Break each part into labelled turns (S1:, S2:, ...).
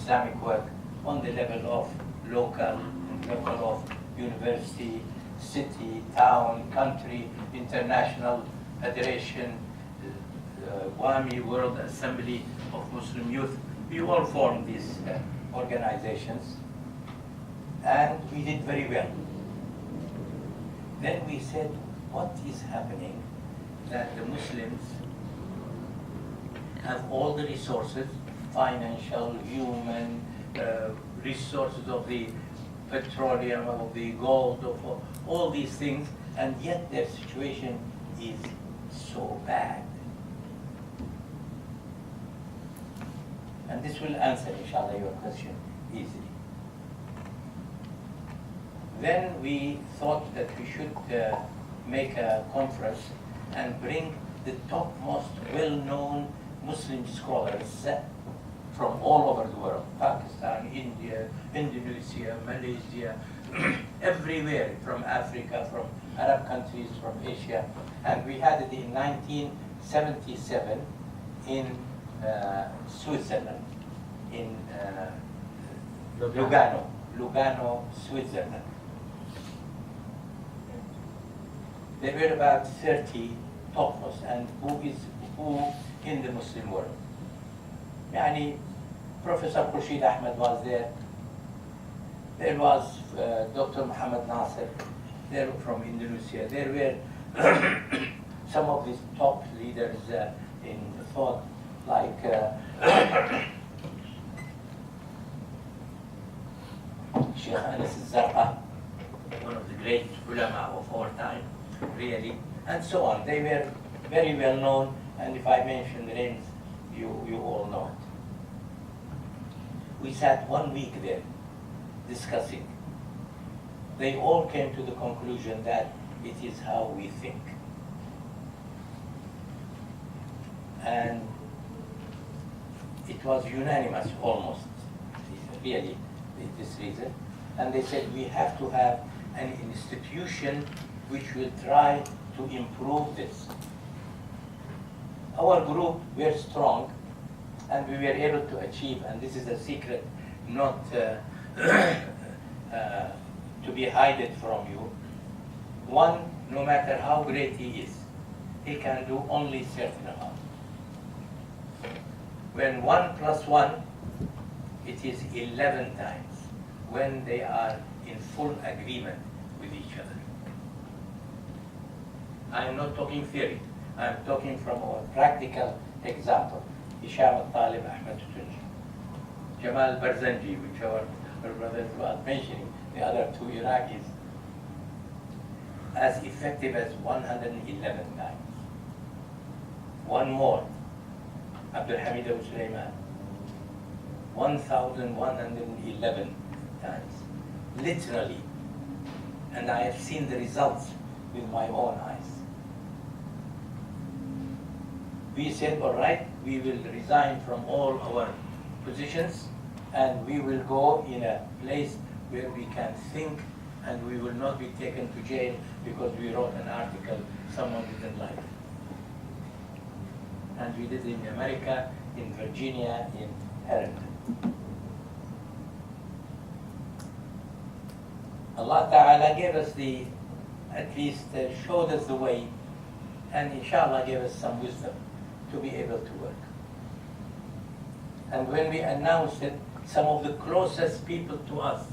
S1: Islamic work on the level of local, level of university, city, town, country, international federation, WAMI, World Assembly of Muslim Youth. We all formed these organizations, and we did very well. Then we said, what is happening that the Muslims have all the resources, financial, human, resources of the petroleum, of the gold, of all these things, and yet their situation is so bad. And this will answer, inshallah, your question easily. Then we thought that we should make a conference and bring the topmost well-known Muslim scholars from all over the world, Pakistan, India, Indonesia, Malaysia, everywhere, from Africa, from Arab countries, from Asia. And we had it in 1977 in Switzerland, in Lugano, Switzerland. There were about 30 topmost, and who in the Muslim world. Yani, Professor Khurshid Ahmed was there. There was Dr. Muhammad Nasir, there from Indonesia. There were some of these top leaders in thought, like Sheikh Anas al-Zarqa, one of the great ulama of our time, really, and so on. They were very well known, and if I mention the names, you all know it. We sat 1 week there discussing. They all came to the conclusion that it is how we think. And it was unanimous almost, really, this reason. And they said we have to have an institution which will try to improve this. Our group were strong, and we were able to achieve, and this is a secret not to be hidden from you. One, no matter how great he is, he can do only certain amount. When 1 + 1, it is 11 times, when they are in full agreement with each other. I am not talking theory. I am talking from a practical example. Hisham al-Talib, Ahmad Totonji, Jamal Barzanji, which our brothers were mentioning, the other two Iraqis, as effective as 111 times. One more, Abdul Hamid Abu Sulaiman, 1,111 times, literally. And I have seen the results with my own eyes. We said, all right, we will resign from all our positions, and we will go in a place where we can think, and we will not be taken to jail because we wrote an article someone didn't like. And we did it in America, in Virginia, in Harrington. Allah Ta'ala gave us at least showed us the way, and inshallah gave us some wisdom to be able to work. And when we announced it, some of the closest people to us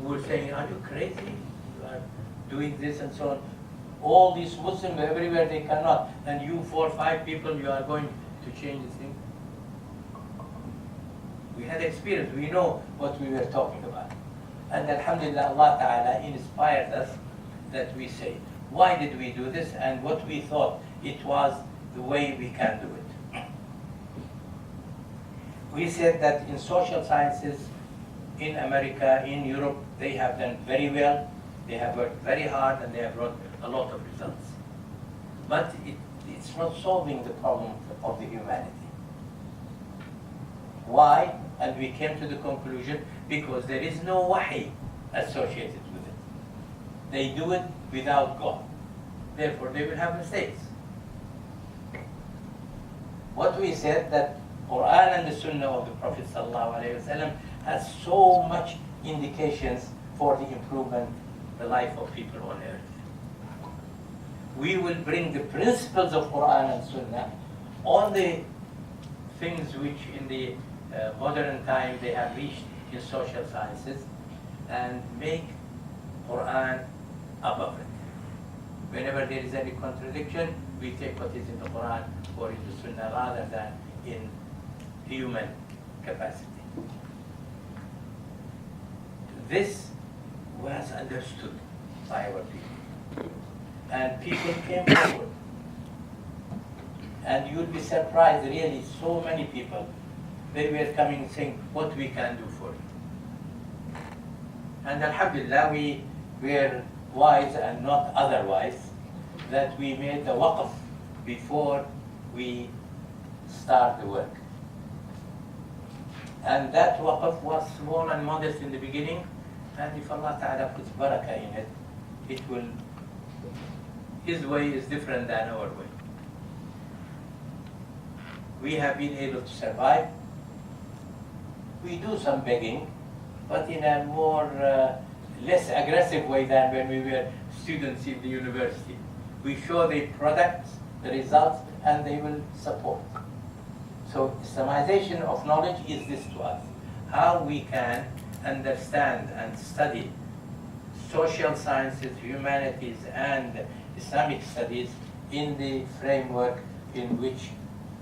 S1: were saying, are you crazy? You are doing this and so on. All these Muslims everywhere, they cannot. And you 4 or 5 people, you are going to change the thing. We had experience. We know what we were talking about. And alhamdulillah, Allah Ta'ala inspired us that we say, why did we do this? And what we thought it was the way we can do it. We said that in social sciences, in America, in Europe, they have done very well. They have worked very hard, and they have brought a lot of results. But it's not solving the problem of the humanity. Why? And we came to the conclusion, because there is no wahi associated with it. They do it without God. Therefore, they will have mistakes. What we said, that Quran and the Sunnah of the Prophet ﷺ has so much indications for the improvement, the life of people on earth. We will bring the principles of Quran and Sunnah on the things which in the modern time they have reached in social sciences and make Quran above it. Whenever there is any contradiction, we take what is in the Quran or in the Sunnah rather than in human capacity. This was understood by our people. And people came forward. And you'll be surprised, really, so many people, they were coming saying what we can do for you. And alhamdulillah, we were wise and not otherwise, that we made the waqf before we start the work. And that waqf was small and modest in the beginning, and if Allah Ta'ala puts barakah in it, it will, His way is different than our way. We have been able to survive. We do some begging, but in a more, less aggressive way than when we were students in the university. We show the products, the results, and they will support. So Islamization of knowledge is this to us. How we can understand and study social sciences, humanities, and Islamic studies in the framework in which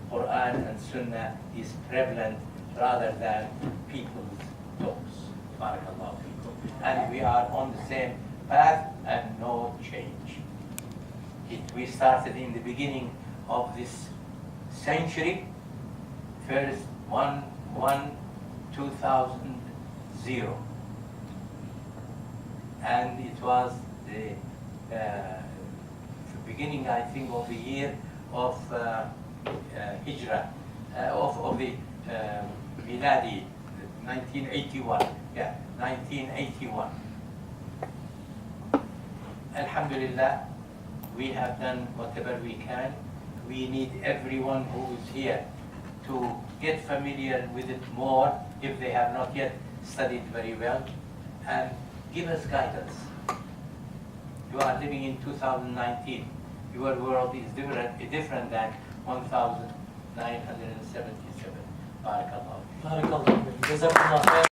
S1: Quran and Sunnah is prevalent rather than people's talks. Barakallahu feekum. And we are on the same path and no change. We started in the beginning of this century, first 2000, and it was the beginning, I think, of the year of Hijrah, of the Miladi, 1981. Yeah, 1981. Alhamdulillah, we have done whatever we can. We need everyone who is here to get familiar with it more if they have not yet studied very well, and give us guidance. You are living in 2019. Your world is different than 1977. Barakallah.
S2: Barakallah. Jazakumullah khair.